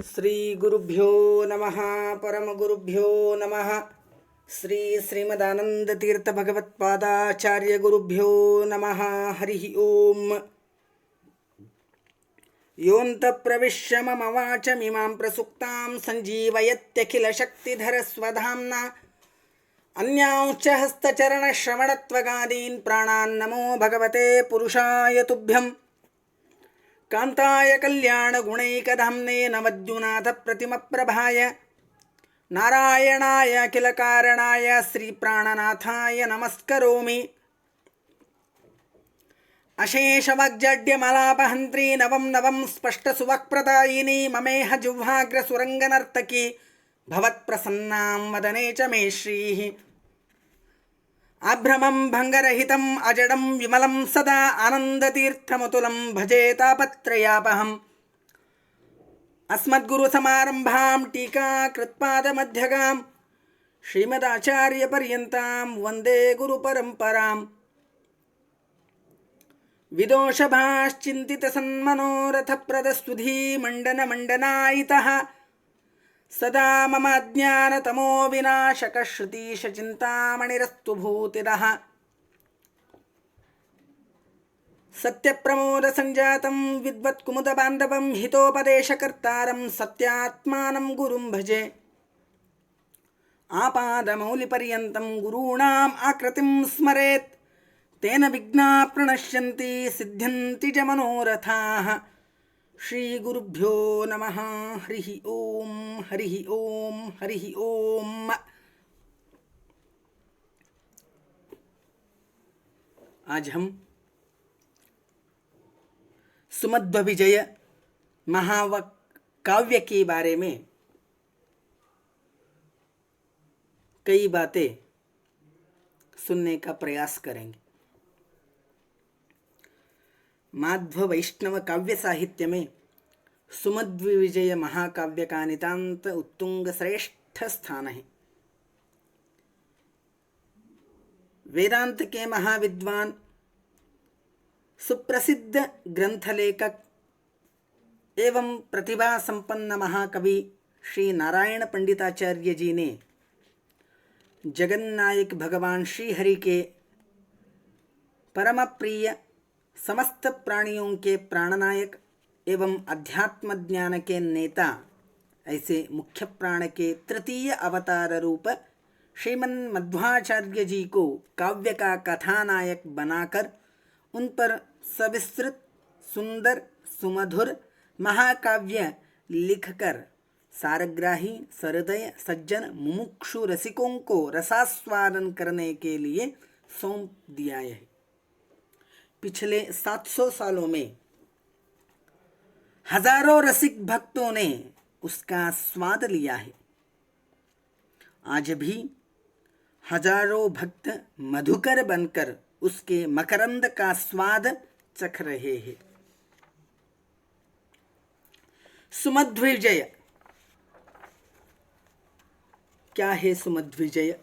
श्री गुरुभ्यो नमः। परम गुरुभ्यो नमः। श्री श्रीमदानंद तीर्थ भगवत्पादाचार्य गुरुभ्यो नमः। हरि ओम। योऽन्त प्रविश्य मम वाचमिमां प्रसुप्तां सञ्जीवयत्यखिल शक्तिधर स्वधाम्ना अन्यांश्च हस्तचरणश्रवणत्वगादीन् प्राणान् नमो भगवते पुरुषाय तुभ्यम्। कान्ताय कल्याणगुणैकधाम्ने नमद्युनाथ प्रतिमप्रभाय नारायणाय अखिलकारणाय श्रीप्राणनाथाय नमस्करोमि। अशेषवाग्जड्यमलापहन्त्री नवं नवं स्पष्टसुवक्प्रदायिनी ममेह जिह्वाग्रसुरङ्गनर्तकी भवत्प्रसन्नां वदने च मे श्रीः। आभ्रमं भङ्गरहितं अजडं विमलं सदा आनन्दतीर्थमतुलं भजे तापत्रयापहम्। अस्मद्गुरुसमारम्भां टीकाकृत्पादमध्यगां श्रीमदाचार्यपर्यन्तां वन्दे गुरुपरम्पराम्। विदोषभाश्चिन्तितसन्मनोरथप्रदस्तुधीमण्डनमण्डनायितः सदा मम अज्ञानतमो विनाशकश्रुतीशचिन्तामणिरस्तु भूतिदः। सत्यप्रमोदसञ्जातं विद्वत्कुमुदबान्धवं हितोपदेशकर्तारं सत्यात्मानं गुरुं भजे। आपादमौलिपर्यन्तं गुरूणाम् आकृतिं स्मरेत् तेन विघ्नाः प्रणश्यन्ति सिद्ध्यन्ति च मनोरथाः। श्री गुरुभ्यो नमः। हरि ओम। हरि ओम। हरि ओम। आज हम सुमध्व विजय महाकाव्य के बारे में कई बातें सुनने का प्रयास करेंगे। माध्व वैष्णव काव्य साहित्य में सुमध्व विजय महाकाव्य का नितांत उत्तुंग श्रेष्ठ स्थान है। वेदांत के महाविद्वान सुप्रसिद्ध ग्रंथ लेखक एवं प्रतिभा संपन्न महाकवि श्री नारायण पंडिताचार्य जी ने जगन्नायक भगवान श्री हरि के परम प्रिय समस्त प्राणियों के प्राणनायक एवं अध्यात्म ज्ञान के नेता ऐसे मुख्य प्राण के तृतीय अवतार रूप श्रीमन मध्वाचार्य जी को काव्य का कथानायक बनाकर उन पर सविस्तृत सुंदर सुमधुर महाकाव्य लिखकर सारग्राही सहृदय सज्जन मुमुक्षु रसिकों को रसास्वादन करने के लिए सौंप दिया है। पिछले 700 सालों में हजारों रसिक भक्तों ने उसका स्वाद लिया है। आज भी हजारों भक्त मधुकर बनकर उसके मकरंद का स्वाद चख रहे हैं। सुमध्व विजय क्या है? सुमध्व विजय,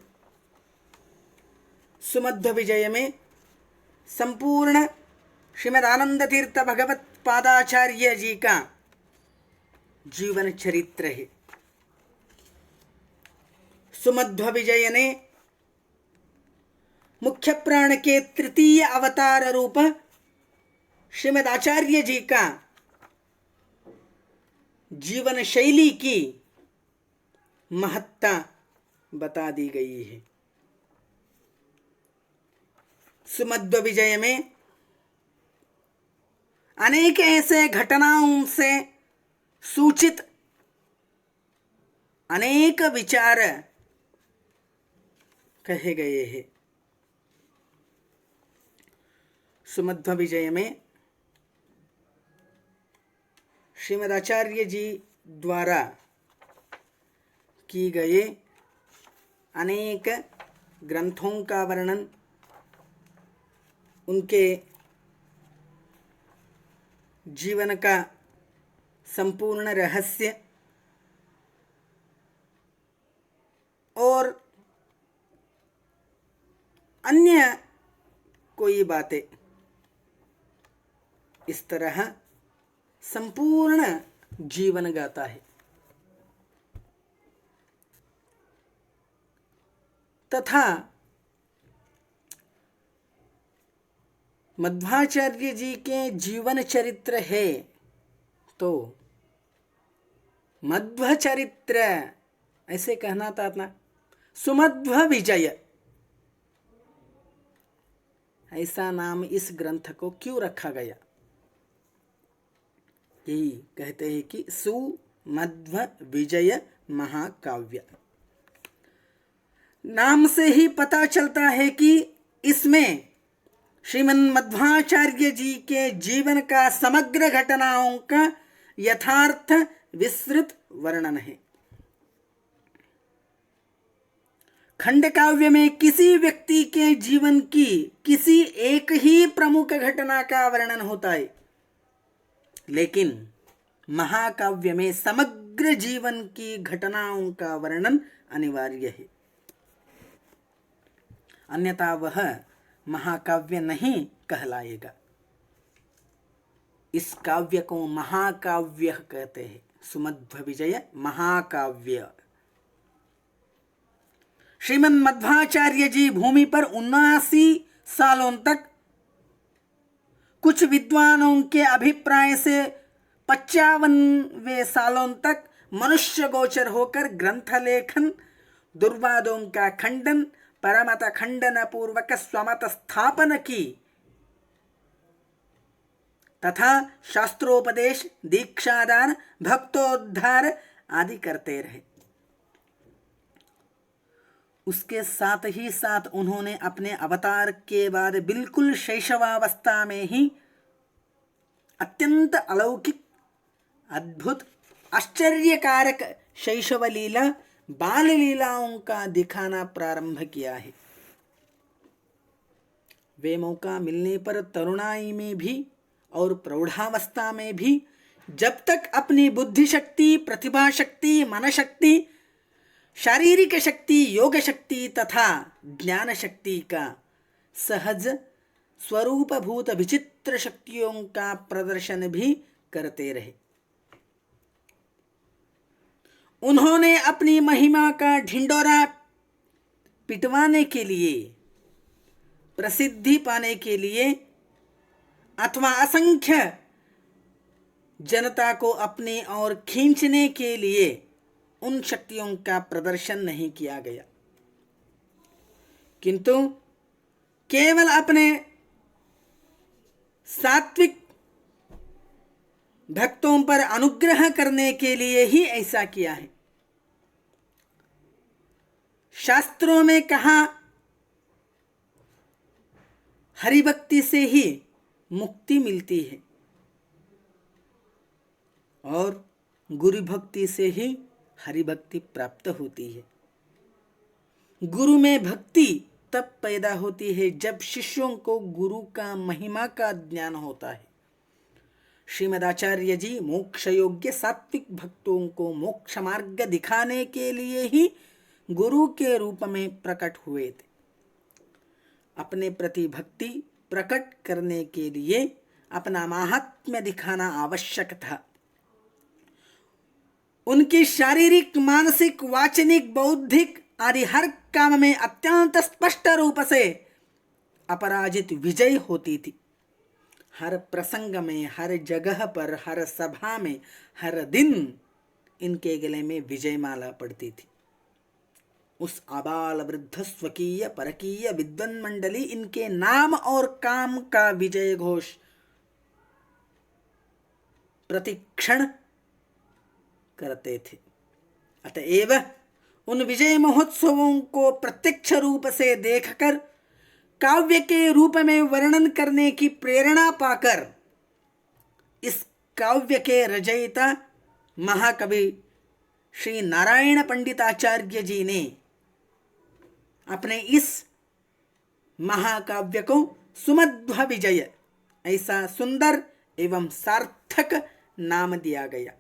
सुमध्व विजय में संपूर्ण श्रीमदानंद तीर्थ भगवत पादाचार्य जी का जीवन चरित्र है। सुमध्व विजय ने मुख्य प्राण के तृतीय अवतार रूप श्रीमद आचार्य जी का जीवन शैली की महत्ता बता दी गई है। सुमध्व विजय में अनेक ऐसे घटनाओं से सूचित अनेक विचार कहे गए हैं। सुमध्व विजय में श्रीमद आचार्य जी द्वारा की गए अनेक ग्रंथों का वर्णन, उनके जीवन का संपूर्ण रहस्य और अन्य कोई बातें इस तरह संपूर्ण जीवन गाता है। तथा मध्वाचार्य जी के जीवन चरित्र है तो मध्व चरित्र ऐसे कहना था ना, सुमध्व विजय, ऐसा नाम इस ग्रंथ को क्यों रखा गया? यही कहते हैं कि सुमध्व विजय महाकाव्य। नाम से ही पता चलता है कि इसमें श्रीमन मध्वाचार्य जी के जीवन का समग्र घटनाओं का यथार्थ विस्तृत वर्णन है। खंड काव्य में किसी व्यक्ति के जीवन की किसी एक ही प्रमुख घटना का वर्णन होता है, लेकिन महाकाव्य में समग्र जीवन की घटनाओं का वर्णन अनिवार्य है, अन्यथा वह महाकाव्य नहीं कहलाएगा। इस काव्य को महाकाव्य कहते हैं, सुमध्व विजय महाकाव्य। श्रीमन मध्वाचार्य जी भूमि पर 79 सालों तक, कुछ विद्वानों के अभिप्राय से 55वें सालों तक मनुष्य गोचर होकर ग्रंथ लेखन, दुर्वादों का खंडन, परमत खंडन पूर्वक स्वमत स्थापन की तथा शास्त्रोपदेश, दीक्षादान, भक्तोद्धार आदि करते रहे। उसके साथ ही साथ उन्होंने अपने अवतार के बाद बिल्कुल शैशवावस्था में ही अत्यंत अलौकिक, अद्भुत, आश्चर्यकारक शैशव लीला, बाल लीलाओं का दिखाना प्रारंभ किया है। वे मौका मिलने पर तरुणाई में भी और प्रौढ़ावस्था में भी जब तक अपनी बुद्धि शक्ति, प्रतिभा शक्ति, मन शक्ति, शारीरिक शक्ति, योग शक्ति तथा ज्ञान शक्ति का सहज स्वरूपभूत विचित्र शक्तियों का प्रदर्शन भी करते रहे। उन्होंने अपनी महिमा का ढिंडोरा पिटवाने के लिए, प्रसिद्धि पाने के लिए अथवा असंख्य जनता को अपनी ओर खींचने के लिए उन शक्तियों का प्रदर्शन नहीं किया गया, किंतु केवल अपने सात्विक भक्तों पर अनुग्रह करने के लिए ही ऐसा किया है। शास्त्रों में कहा, हरिभक्ति से ही मुक्ति मिलती है और गुरु भक्ति से ही हरिभक्ति प्राप्त होती है। गुरु में भक्ति तब पैदा होती है जब शिष्यों को गुरु का महिमा का ज्ञान होता है। श्रीमदाचार्य जी मोक्ष योग्य सात्विक भक्तों को मोक्ष मार्ग दिखाने के लिए ही गुरु के रूप में प्रकट हुए थे। अपने प्रति भक्ति प्रकट करने के लिए अपना महात्म्य दिखाना आवश्यक था। उनकी शारीरिक, मानसिक, वाचनिक, बौद्धिक आदि हर काम में अत्यंत स्पष्ट रूप से अपराजित विजय होती थी। हर प्रसंग में, हर जगह पर, हर सभा में, हर दिन इनके गले में विजय माला पड़ती थी। उस आबाल वृद्ध स्वकीय परकीय विद्वान मंडली इनके नाम और काम का विजय घोष प्रतिक्षण करते थे। अतएव उन विजय महोत्सवों को प्रत्यक्ष रूप से देखकर, काव्य के रूप में वर्णन करने की प्रेरणा पाकर इस काव्य के रचयिता महाकवि श्री नारायण पंडिताचार्य जी ने अपने इस महाकाव्य को सुमध्व विजय ऐसा सुंदर एवं सार्थक नाम दिया गया।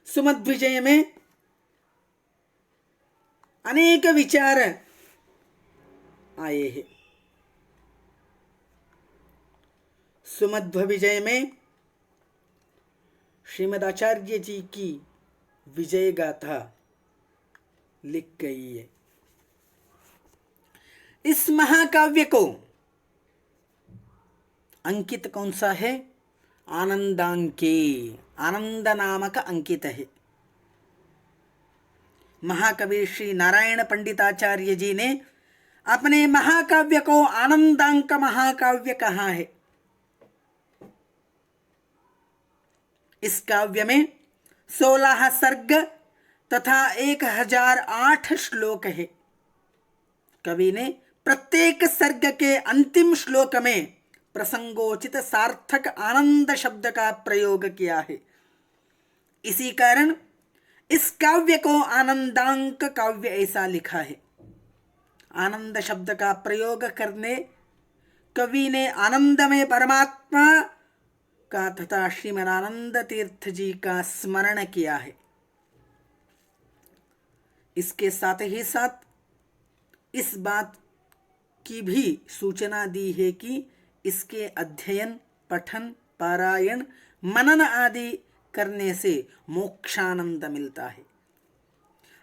सुमध्व विजय में अनेक विचार आए हैं। सुमध्व विजय में श्रीमदाचार्य जी की विजय गाथा लिख गई है। इस महाकाव्य को अंकित कौन सा है? आनंदांके, आनंद नामक अंकित है। महाकवि श्री नारायण पंडिताचार्य जी ने अपने महाकाव्य को आनंदांक महाकाव्य कहा है। इस काव्य में 16 सर्ग तथा 1008 श्लोक है। कवि ने प्रत्येक सर्ग के अंतिम श्लोक में प्रसंगोचित सार्थक आनंद शब्द का प्रयोग किया है। इसी कारण इस काव्य को आनंदांक काव्य ऐसा लिखा है। आनंद शब्द का प्रयोग करने कवि ने आनंद में परमात्मा का तथा श्रीमदानंद तीर्थ जी का स्मरण किया है। इसके साथ ही साथ इस बात की भी सूचना दी है कि इसके अध्ययन, पठन, पारायण, मनन आदि करने से मोक्षानंद मिलता है।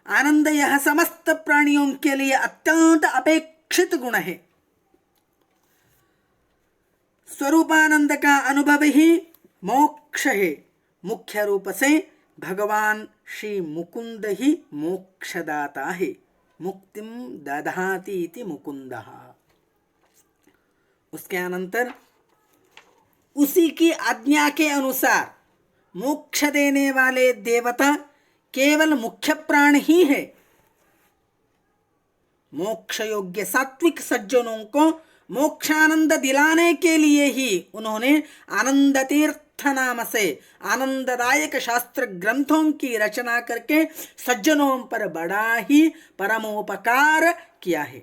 आनंद यह समस्त प्राणियों के लिए अत्यंत अपेक्षित गुण है। स्वरूपानंद का अनुभव ही मोक्ष है। मुख्य रूप से भगवान श्री मुकुंद ही मोक्षदाता है। मुक्तिम दधाति इति मुकुंदः। उसके अनंतर उसी की आज्ञा के अनुसार मोक्ष देने वाले देवता केवल मुख्य प्राण ही है। मोक्ष योग्य सात्विक सज्जनों को मोक्षानंद दिलाने के लिए ही उन्होंने आनंद तीर्थ नाम से आनंददायक शास्त्र ग्रंथों की रचना करके सज्जनों पर बड़ा ही परमोपकार किया है।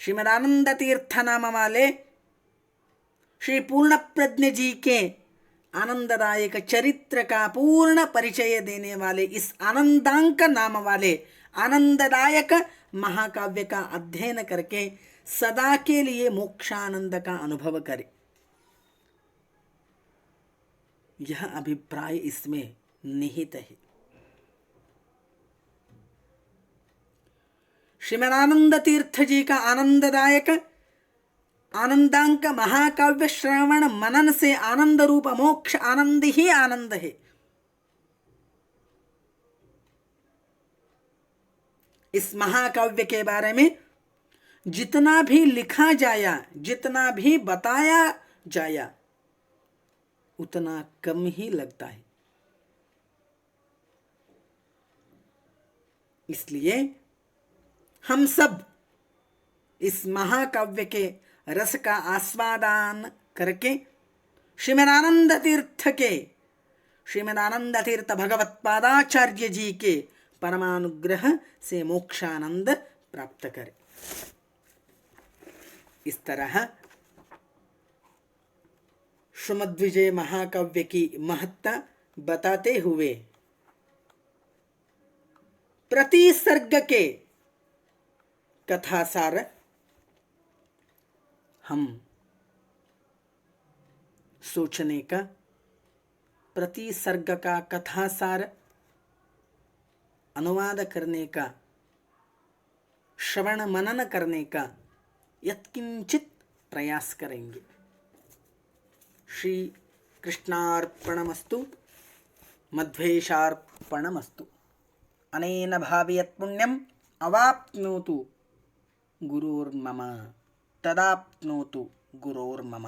श्रीमदानंद तीर्थ नाम वाले श्री पूर्ण प्रज्ञ जी के आनंददायक चरित्र का पूर्ण परिचय देने वाले इस आनंदांक नाम वाले आनंददायक महाकाव्य का अध्ययन करके सदा के लिए मोक्षानंद का अनुभव करे, यह अभिप्राय इसमें निहित है। श्रीमदानंद तीर्थ जी का आनंददायक आनंदांक महाकाव्य श्रवण मनन से आनंद रूप मोक्ष आनंद ही आनंद है। इस महाकाव्य के बारे में जितना भी लिखा जाया, जितना भी बताया जाया, उतना कम ही लगता है। इसलिए हम सब इस महाकाव्य के रस का आस्वादन करके श्रीमदानंद तीर्थ भगवत पादाचार्य जी के परमानुग्रह से मोक्षानंद प्राप्त करें। इस तरह श्रीमद्विजय महाकाव्य की महत्ता बताते हुए प्रति सर्ग के कथासार हम सोचने का, प्रति सर्ग का कथासार अनुवाद करने का, श्रवण मनन करने का यत्किंचित प्रयास करेंगे। श्री कृष्णार्पणमस्तु, मध्वेशार्पणमस्तु। अनेन भावयत् पुण्यम् अवाप्नोतु गुरुर्मम, तदाप्नोतु गुरोर्मम।